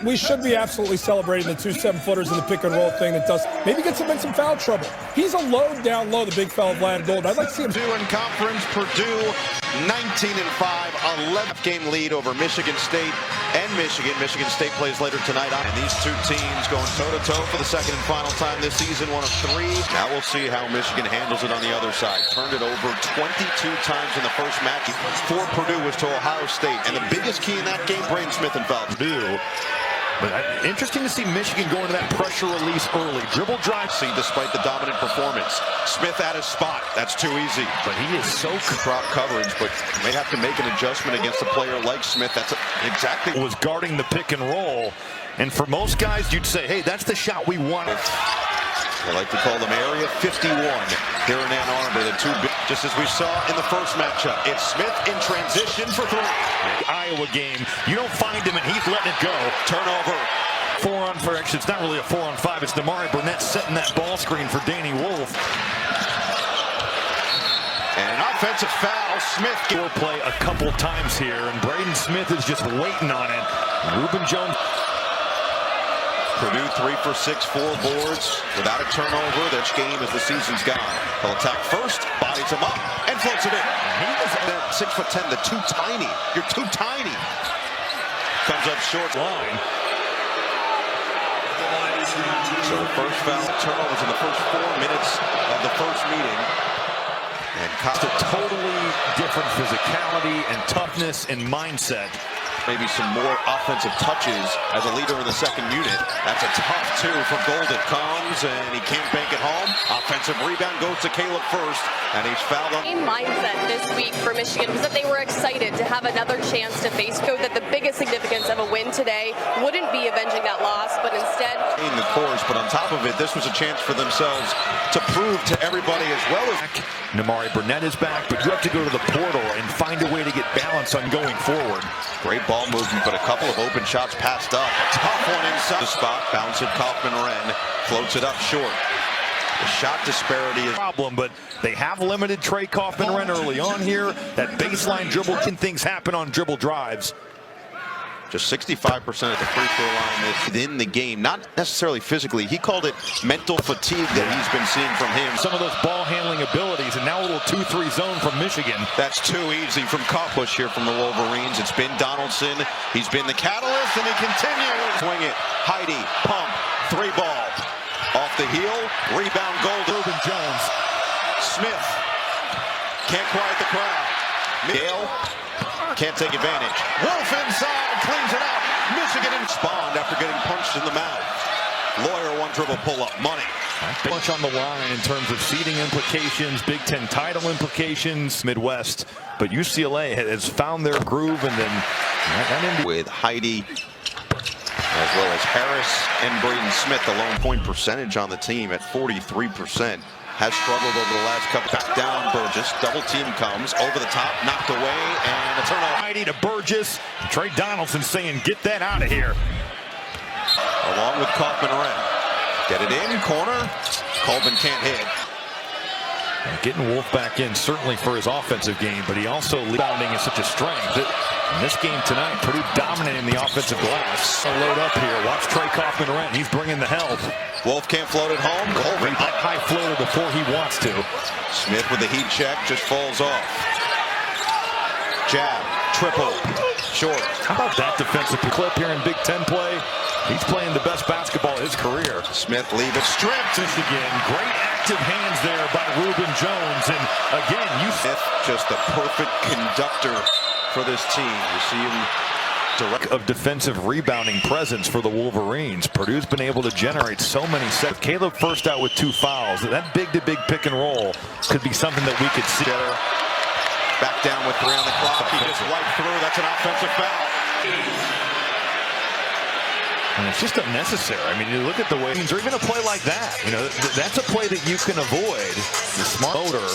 We should be absolutely celebrating the 2 7-footers in the pick and roll thing that does maybe gets him in some foul trouble. He's a load down low, the big fella Vlad Gold. I'd like to see him. In conference, Purdue 19-5, 11-game lead over Michigan State and Michigan. Michigan State plays later tonight. And these two teams going toe-to-toe for the second and final time this season, one of 3. Now we'll see how Michigan handles it on the other side. Turned it over 22 times in the first match. For Purdue was to Ohio State. And the biggest key in that game, Braden Smith and foul. Purdue. But interesting to see Michigan go into that pressure release early. Dribble drive. See, despite the dominant performance. Smith at his spot. That's too easy. But he is so drop coverage, but may have to make an adjustment against a player like Smith. That's exactly was guarding the pick and roll. And for most guys, you'd say, hey, that's the shot we want. I like to call them Area 51 here in Ann Arbor. The two, just as we saw in the first matchup. It's Smith in transition for 3. Iowa game. You don't find him, and he's letting it go. Turnover. 4-on-4. Actually, it's not really a 4-on-5. It's Damari Burnett setting that ball screen for Danny Wolf. And an offensive foul. Smith. Play a couple times here, and Braden Smith is just waiting on it. Reuben Jones. Purdue 3 for 6, 4 boards without a turnover. This game as the season's gone. He'll attack first, bodies him up, and floats it in. He was at 6'10", the too tiny. You're too tiny. Comes up short line. So the first foul, turnovers in the first 4 minutes of the first meeting. And Costa totally different physicality and toughness and mindset. Maybe some more offensive touches as a leader in the second unit. That's a tough 2 for Golden. Comes and he can't bank it home. Offensive rebound goes to Caleb first, and he's fouled up. The mindset this week for Michigan was that they were excited to have another chance to face Code, that the biggest significance of a win today wouldn't be avenging that loss, but instead in the course. But on top of it, this was a chance for themselves to prove to everybody as well as Damari Burnett is back, but you have to go to the portal and find a way to get balance on going forward. Great ball movement, but a couple of open shots passed up. A tough one inside the spot. Bounce it, Kaufman-Renn floats it up short. The shot disparity is a problem, but they have limited Trey Kaufman-Renn early on here. That baseline dribble, can things happen on dribble drives? Just 65% at the free throw line is within the game, not necessarily physically. He called it mental fatigue that he's been seeing from him. Some of those ball handling abilities, and now a little 2-3 zone from Michigan. That's too easy from Push here from the Wolverines. It's been Donaldson. He's been the catalyst, and he continues. Swing it. Heidi, pump, 3 ball. Off the heel, rebound, Golden. Reuben Jones. Smith can't quiet the crowd. Gale can't take advantage. Wolf inside, cleans it out. Michigan in spawned after getting punched in the mouth. Lawyer 1 dribble pull-up, money. Much on the line in terms of seeding implications, Big Ten title implications, Midwest. But UCLA has found their groove, and then with Heidi as well as Harris and Braden Smith, the lone point percentage on the team at 43%. Has struggled over the last couple. Back down, Burgess. Double team comes over the top, knocked away, and a turnover. Heidi to Burgess. Trey Donaldson saying, "Get that out of here." Along with Kaufman-Renn. Get it in, corner. Colvin can't hit. Getting Wolf back in certainly for his offensive game, but he also rebounding is such a strength. In this game tonight, Purdue dominating the offensive glass. A load up here. Watch Trey Kaufman-Renn. He's bringing the help. Wolf can't float it home. Colvin high floater before he wants to. Smith with the heat check just falls off. Jab, triple, short. How about that defensive clip here in Big Ten play? He's playing the best basketball of his career. Smith leave it stripped. Michigan, great active hands there by Reuben Jones. And again, Smith just the perfect conductor for this team. You see him direct of defensive rebounding presence for the Wolverines. Purdue's been able to generate so many sets. Caleb first out with 2 fouls. That big-to-big pick and roll could be something that we could see. Back down with 3 on the clock. He just wiped through. That's an offensive foul. And it's just unnecessary. I mean, you look at the way or even a play like that. You know, that's a play that you can avoid. The smart motor.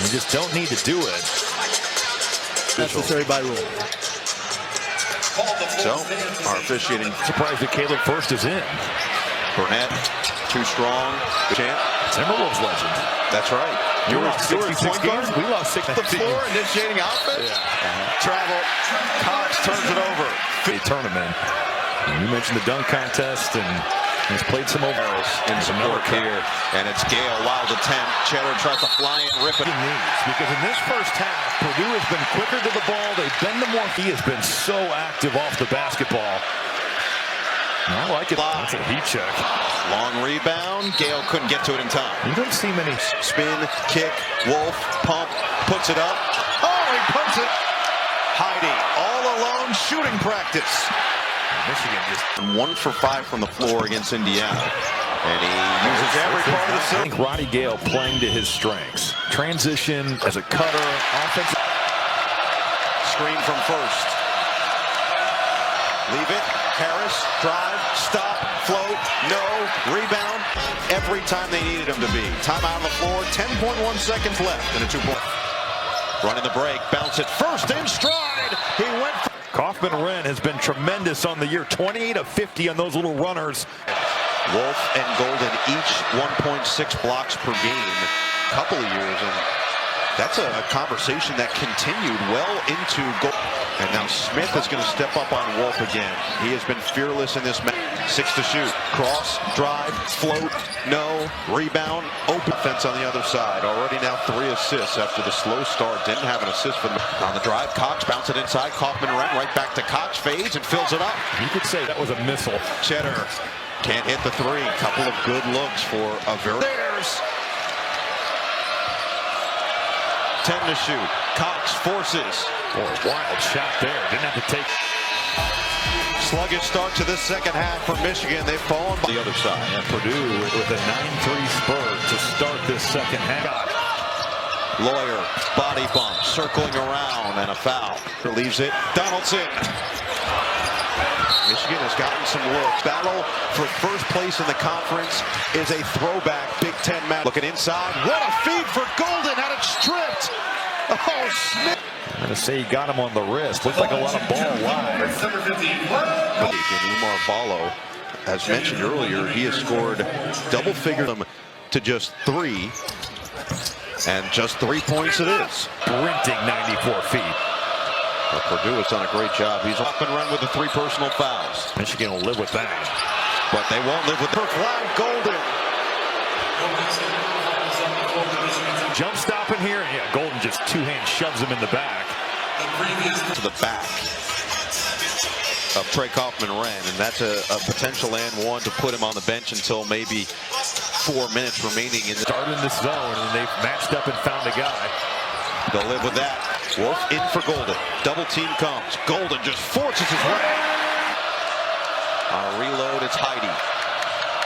You just don't need to do it. Necessary by rule. So, our officiating. Surprised that Caleb first is in. Burnett Too strong. Champ. Timberwolves legend. That's right. You lost 66 games. We lost 6. The floor initiating offense. Travel. Cox turns it over. The tournament. You mentioned the dunk contest, and he's played some over. Harris in support here, and it's Gale. Wild attempt. Cheddar tries to fly in, rip it. Because in this first half, Purdue has been quicker to the ball. They've been the more. He has been so active off the basketball. I like it. That's a heat check. Long rebound. Gale couldn't get to it in time. You don't see many. Spin, kick, Wolf, pump, puts it up. Oh, he pumps it. Heidi, all alone, shooting practice. Michigan just 1 for 5 from the floor against Indiana. And he uses every part of the I think Roddy Gale playing to his strengths. Transition as a cutter, offense. Screen from first. Leave it. Harris, drive, stop, float, no, rebound. Every time they needed him to be. Timeout on the floor, 10.1 seconds left in a 2-point. Running the break, bounce it first in stride. He went. Kaufman-Renn has been tremendous on the year. 28 of 50 on those little runners. Wolf and Golden each 1.6 blocks per game. Couple of years, and that's a conversation that continued well into goal. And now Smith is going to step up on Wolf again. He has been fearless in this match. 6 to shoot. Cross, drive, float, no, rebound, open fence on the other side. Already now 3 assists after the slow start. Didn't have an assist for them. On the drive, Cox bounce it inside. Kaufman-Renn right back to Cox, fades and fills it up. You could say that was a missile. Cheddar can't hit the 3. Couple of good looks for a very. There's 10 to shoot. Cox forces. Boy, wild shot there. Didn't have to take. Sluggish start to this second half for Michigan. They've fallen by the other side. And Purdue with a 9-3 spurt to start this second half. Lawyer, body bump, circling around, and a foul. Leaves it. Donaldson. Michigan has gotten some looks. Battle for first place in the conference is a throwback Big Ten match. Looking inside. What a feed for Golden. Had it stripped. Oh, Smith. I'm going to say he got him on the wrist. Looked like a lot of ball live. Umar Ballo, as mentioned earlier, he has scored double figure them to just 3. And just 3 points it is. Sprinting 94 feet. Well, Purdue has done a great job. He's up and run with the 3 personal fouls. Michigan will live with that. But they won't live with the flag. Golden. Jump stop in here. Yeah, Golden just 2-hand shoves him in the back. To the back of Trey Kaufman-Renn, and that's a potential and one to put him on the bench until maybe 4 minutes remaining in the start in this zone, and they've matched up and found a guy. They'll live with that. Wolf in for Golden. Double team comes. Golden just forces his way. On a reload, it's Heidi.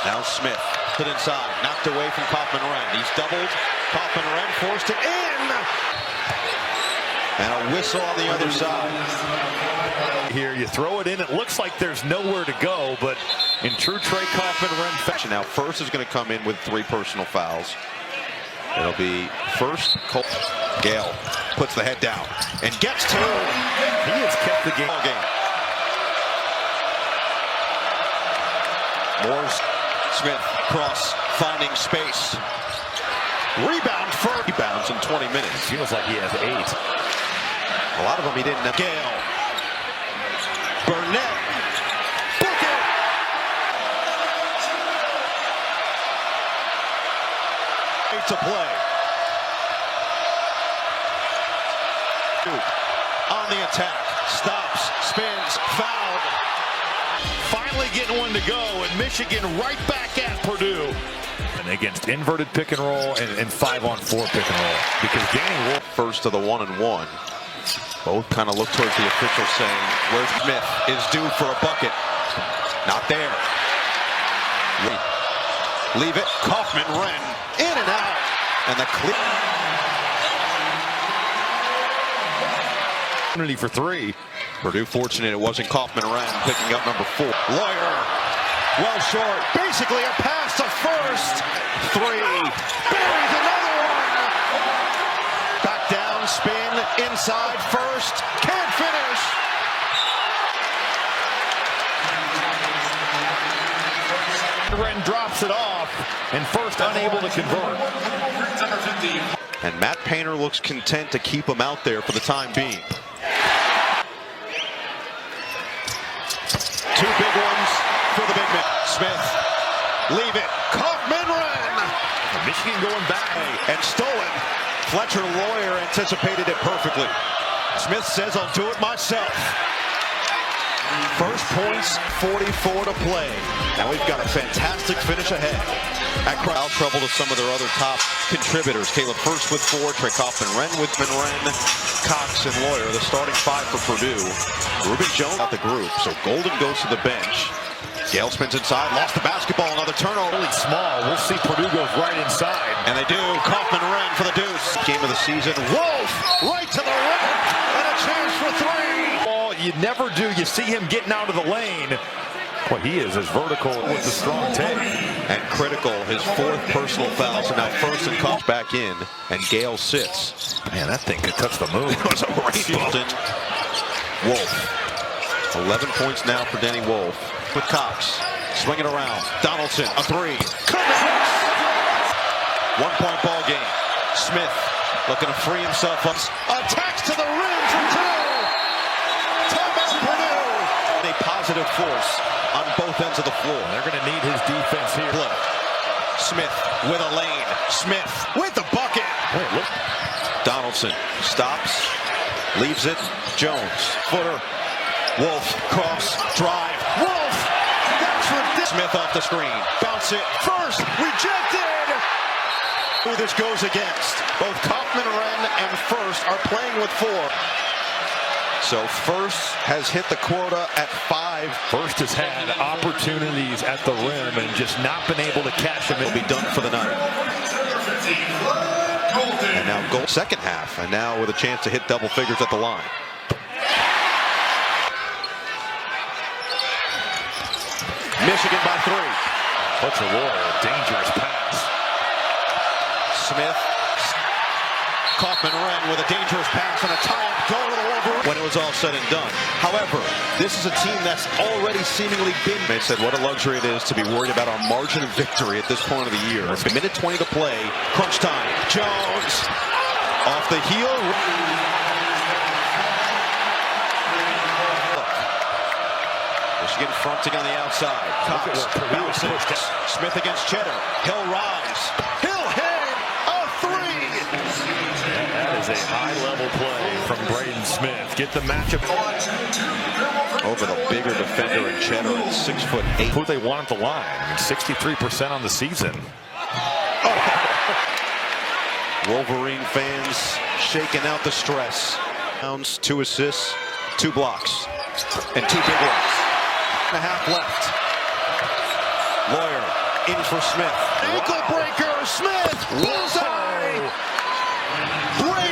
Now Smith. Put inside. Knocked away from Kaufman-Renn. He's doubled. Kaufman-Renn forced it in. And a whistle on the other side. Here, you throw it in. It looks like there's nowhere to go, but in true Trey Kaufman-Renn fashion. Now, first is going to come in with 3 personal fouls. It'll be first. Gale puts the head down and gets 2. He has kept the game. Moore's Smith cross finding space. Rebound for rebounds in 20 minutes. Feels like he has 8. A lot of them he didn't have. Gale. Burnett. Book it. To play. On the attack. Stops. Spins. Fouled. Finally getting one to go, and Michigan right back at Purdue. And against inverted pick and roll and 5-on-4 pick and roll. Because Danny Wolf first to the 1-and-1. Both kind of look towards the official saying, where's Smith is due for a bucket. Not there. Leave it. Kaufman-Renn in and out. And the clear. Opportunity for 3. Purdue fortunate it wasn't Kaufman-Renn picking up number 4. Lawyer. Well short. Basically a pass to first. 3. Buries another one. Back down. Spin. Inside first. Can't finish. Wren drops it off, and first unable to convert. And Matt Painter looks content to keep him out there for the time being. Two big ones for the big man. Smith, leave it. Kaufman-Wren. Michigan going back. And stolen. Fletcher Lawyer anticipated it perfectly. Smith says, I'll do it myself. First points, 44 to play. Now we've got a fantastic finish ahead. At crowd trouble to some of their other top contributors. Caleb First with 4, Trey Kaufman-Wren with Wren, Cox and Lawyer, the starting 5 for Purdue. Ruben Jones out the group, so Golden goes to the bench. Gale spins inside, lost the basketball, another turnover. Really small. We'll see Purdue goes right inside. And they do. Kaufman-Wren for the deuce. Game of the season. Wolf right to the rim. And a chance for 3. Ball you never do. You see him getting out of the lane. Well, he is as vertical with the strong take. And critical, his 4th personal foul. So now First and comes back in, and Gale sits. Man, that thing could touch the moon. It was a rainbow. Wolf. 11 points now for Denny Wolf. With Cox. Swinging around. Donaldson, a 3. Connects! 1-point ball game. Smith looking to free himself up. Attacks to the rim from 2. Timeout Purdue. A positive force on both ends of the floor. They're going to need his defense here. Play. Smith with a lane. Smith with the bucket. Wait, look. Donaldson stops. Leaves it. Jones. Footer. Wolf. Cross. Drive. Wolf. That's for Smith off the screen. Bounce it. First. Rejected. Who this goes against. Both Kaufman-Wren and First are playing with 4. So First has hit the quota at 5. First has had opportunities at the rim and just not been able to catch him. Will be done for the night. And now goal second half, and now with a chance to hit double figures at the line. Michigan by 3. Fletcher Lawyer, dangerous pass. Smith. Kaufman-Wren with a dangerous pass and a tie-up goal to the Wolverine when it was all said and done. However, this is a team that's already seemingly been. They said what a luxury it is to be worried about our margin of victory at this point of the year. It's a minute 20 to play. Crunch time. Jones off the heel. Michigan fronting on the outside. Cox bounces. Smith against Cheddar. He'll rise. He'll hit a 3. That is a high-level play from Braden Smith. Get the matchup over the bigger defender in Cheddar at 6'8". Who they want at the line. I mean, 63% on the season. Wolverine fans shaking out the stress. 2 assists, 2 blocks, and 2 big ones. And a half left. Lawyer in for Smith. Ankle breaker. Smith. Bullseye.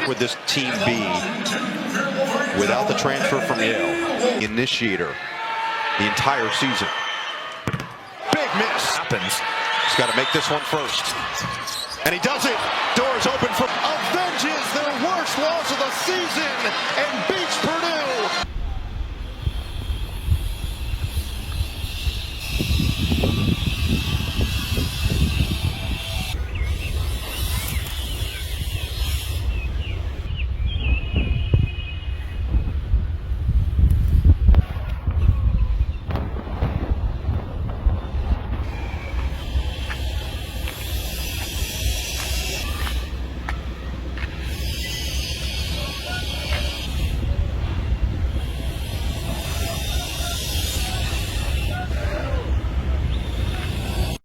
Would this team be without the transfer from Yale? Initiator the entire season. Big miss. Happens. He's got to make this one first. And he does it. Doors open for avenges their worst loss of the season and beats Purdue.